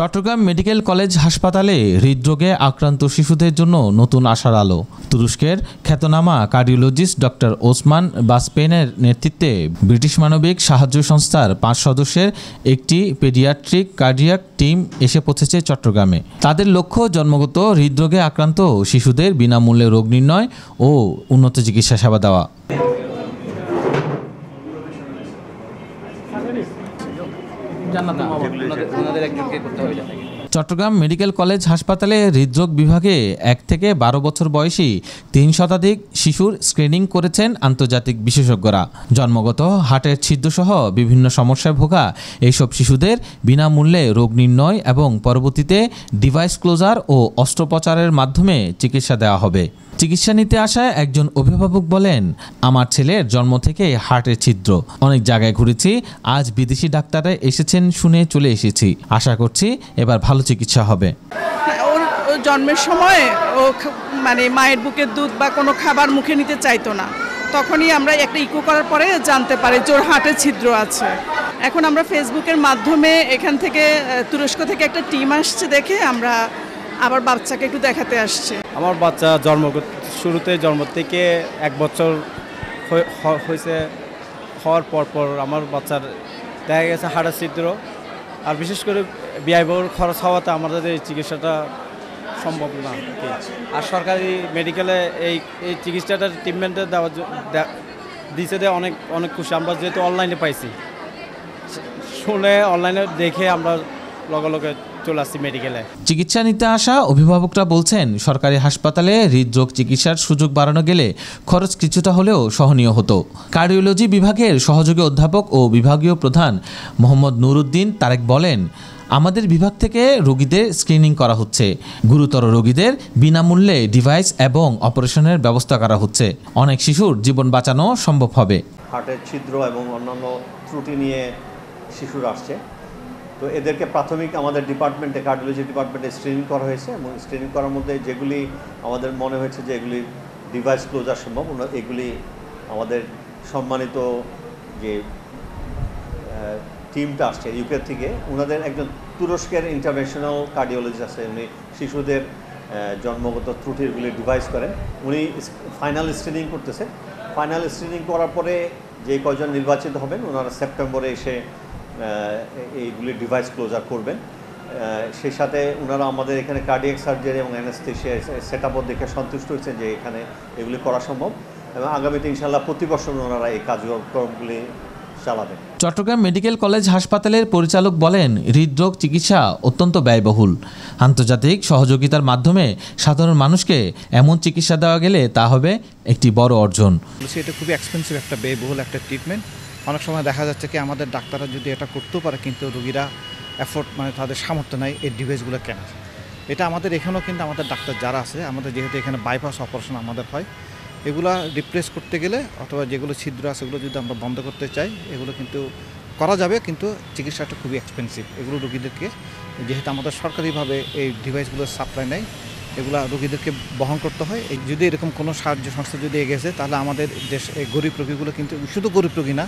Chittagong medical college হাসপাতালে হৃদরোগে আক্রান্ত শিশুদের জন্য নতুন আশার আলো। তুরস্কের খ্যাতনামা কার্ডিওলজিস্ট ডক্টর ওসমান বাসপেনের নেতৃত্বে ব্রিটিশ মানবিক সাহায্য সংস্থার 5 সদস্যের একটি পেডিয়াট্রিক কার্ডিয়াক টিম এসে পৌঁছেছে চট্টগ্রামে। তাদের লক্ষ্য জন্মগত হৃদরোগে আক্রান্ত শিশুদের বিনামূল্যে রোগ নির্ণয় ও উন্নত চিকিৎসা সেবা দেওয়া। চট্টগ্রাম মেডিকেল কলেজ হাসপাতালে হৃদরোগ বিভাগে 1 থেকে 12 বছর বয়সী 3 শতাধিক শিশুর স্ক্রিনিং করেছেন আন্তর্জাতিক বিশেষজ্ঞরা। জন্মগত হার্টের ছিদ্রসহ বিভিন্ন সমস্যায় ভোগা এইসব শিশুদের বিনামূল্যে রোগ নির্ণয় এবং পরবর্তীতে ডিভাইস ক্লোজার ও অস্ত্রোপচারের মাধ্যমে চিকিৎসা দেওয়া হবে। চিকিৎসা নিতে আসা একজন অভিভাবক বলেন, আমার ছেলের জন্ম থেকে হার্টের ছিদ্র, অনেক জায়গায় ঘুরেছি, আজ বিদেশি ডাক্তাররা এসেছেন শুনে চলে এসেছি, আশা করছি এবার ভালো চিকিৎসা হবে। ওর জন্মের সময় ও মানে মায়ের বুকের দুধ বা কোনো খাবার মুখে নিতে চাইতো না, তখনই আমরা একটা ইকো করার পরে জানতে পারি যে ওর হার্টের ছিদ্র আছে। এখন আমরা ফেসবুকের মাধ্যমে এখান থেকে তুরস্ক থেকে একটা টিম আসছে দেখে আমরা আবার বাচ্চাকে একটু দেখাতে আসছে। আমার বাচ্চা জন্ম থেকে 1 বছর হয়েছে, হওয়ার পর আমার বাচ্চার দেখা গেছে হার্টের ছিদ্র। আর বিশেষ করে ব্যয়বহুল খরচ হওয়াতে আমাদের এই চিকিৎসাটা সম্ভব না। আর সরকারি মেডিকেলে এই চিকিৎসাটার ট্রিটমেন্টে দিতে অনেক খুশি আমরা, যেহেতু অনলাইনে পাইছি, শুনে অনলাইনে দেখে আমরা লগে চলে আসছি মেডিকেলে। চিকিৎসা নিতে আসা অভিভাবকরা বলছেন, সরকারি হাসপাতালে হৃদরোগ চিকিৎসার সুযোগ বাড়ানো গেলে খরচ কিছুটা হলেও সহনীয় হতো। কার্ডিওলজি বিভাগের সহযোগী অধ্যাপক ও বিভাগীয় প্রধান মোহাম্মদ নুরুদ্দিন তারেক বলেন, আমাদের বিভাগ থেকে রোগীদের স্ক্রিনিং করা হচ্ছে, গুরুতর রোগীদের বিনামূল্যে ডিভাইস এবং অপারেশনের ব্যবস্থা করা হচ্ছে, অনেক শিশুর জীবন বাঁচানো সম্ভব হবে। হার্টের ছিদ্র এবং অন্যান্য ত্রুটি নিয়ে শিশুরা আসছে, তো এদেরকে প্রাথমিক আমাদের ডিপার্টমেন্টে, কার্ডিওলজি ডিপার্টমেন্টে স্ক্রিনিং করা হয়েছে এবং স্ক্রিনিং করার মধ্যে যেগুলি আমাদের মনে হয়েছে যে এগুলি ডিভাইস ক্লোজার সম্ভব, এগুলি আমাদের সম্মানিত যে টিমটা আসছে ইউকে থেকে, ওনাদের একজন তুরস্কের ইন্টারন্যাশনাল কার্ডিওলজিস্ট আছে, উনি শিশুদের জন্মগত ত্রুটিগুলি ডিভাইস করেন, উনি ফাইনাল স্ক্রিনিং করতেছে। ফাইনাল স্ক্রিনিং করার পরে যে কয়জন নির্বাচিত হবেন ওনারা সেপ্টেম্বরে এসে এইগুলি ডিভাইস ক্লোজার করবেন। সেই সাথে ওনারা আমাদের এখানে কার্ডিয়াক সার্জারি এবং অ্যানেস্থেসিয়া সেটআপও দেখে সন্তুষ্ট হয়েছে যে এখানে এগুলি করা সম্ভব, এবং আগামীতে ইনশাআল্লাহ প্রতি বছর ওনারা এই কার্যক্রমগুলি চালাবেন। চট্টগ্রাম মেডিকেল কলেজ হাসপাতালের পরিচালক বলেন, হৃদরোগ চিকিৎসা অত্যন্ত ব্যয়বহুল। আন্তর্জাতিক সহযোগিতার মাধ্যমে সাধারণ মানুষকে এমন চিকিৎসা দেওয়া গেলে তা হবে একটি বড় অর্জন। এটা খুবই এক্সপেন্সিভ একটা ব্যয়বহুল একটা ট্রিটমেন্ট। অনেক সময় দেখা যাচ্ছে কি আমাদের ডাক্তাররা যদি এটা করতেও পারে, কিন্তু রোগীরা এফোর্ট মানে তাদের সামর্থ্য নাই এই ডিভাইসগুলো কেনার। এটা আমাদের এখানেও কিন্তু আমাদের ডাক্তার যারা আছে, আমাদের যেহেতু এখানে বাইপাস অপারেশন আমাদের হয়, এগুলা রিপ্লেস করতে গেলে অথবা যেগুলো ছিদ্র আছে এগুলো যদি আমরা বন্ধ করতে চাই, এগুলো কিন্তু করা যাবে, কিন্তু চিকিৎসাটা খুবই এক্সপেন্সিভ। এগুলো রোগীদেরকে, যেহেতু আমাদের সরকারিভাবে এই ডিভাইসগুলোর সাপ্লাই নেই, এগুলা রোগীদেরকে বহন করতে হয়। যদি এরকম কোনো সাহায্য সংস্থা যদি এগিয়েছে, তাহলে আমাদের দেশ এই গরিব রোগীগুলো, কিন্তু শুধু গরিব রোগী না,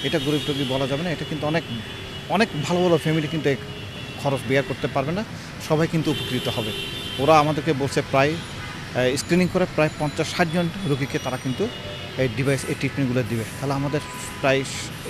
এটা গরিব রোগী বলা যাবে না, এটা কিন্তু অনেক ভালো ভালো ফ্যামিলি কিন্তু এই খরচ বেয়ার করতে পারবে না, সবাই কিন্তু উপকৃত হবে। ওরা আমাদেরকে বলছে প্রায় স্ক্রিনিং করে প্রায় 50-60 জন রোগীকে তারা কিন্তু এই ডিভাইস এই ট্রিটমেন্টগুলো দিবে, তাহলে আমাদের প্রায়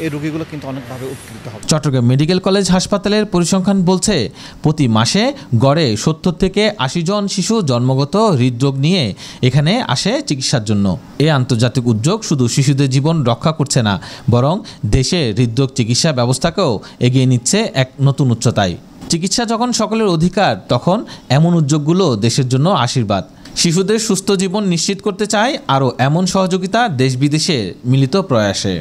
এই রোগীগুলো কিন্তু অনেকভাবে উপকৃত হবে। চট্টগ্রাম মেডিকেল কলেজ হাসপাতালের পরিসংখ্যান বলছে, প্রতি মাসে গড়ে 70 থেকে 80 জন শিশু জন্মগত হৃদরোগ নিয়ে এখানে আসে চিকিৎসার জন্য। এই আন্তর্জাতিক উদ্যোগ শুধু শিশুদের জীবন রক্ষা করছে না, বরং দেশে হৃদরোগ চিকিৎসা ব্যবস্থাকেও এগিয়ে নিচ্ছে এক নতুন উচ্চতায়। চিকিৎসা যখন সকলের অধিকার, তখন এমন উদ্যোগগুলো দেশের জন্য আশীর্বাদ। শিশুদের সুস্থ জীবন নিশ্চিত করতে চায় আরও এমন সহযোগিতা দেশ বিদেশে মিলিত প্রয়াসে।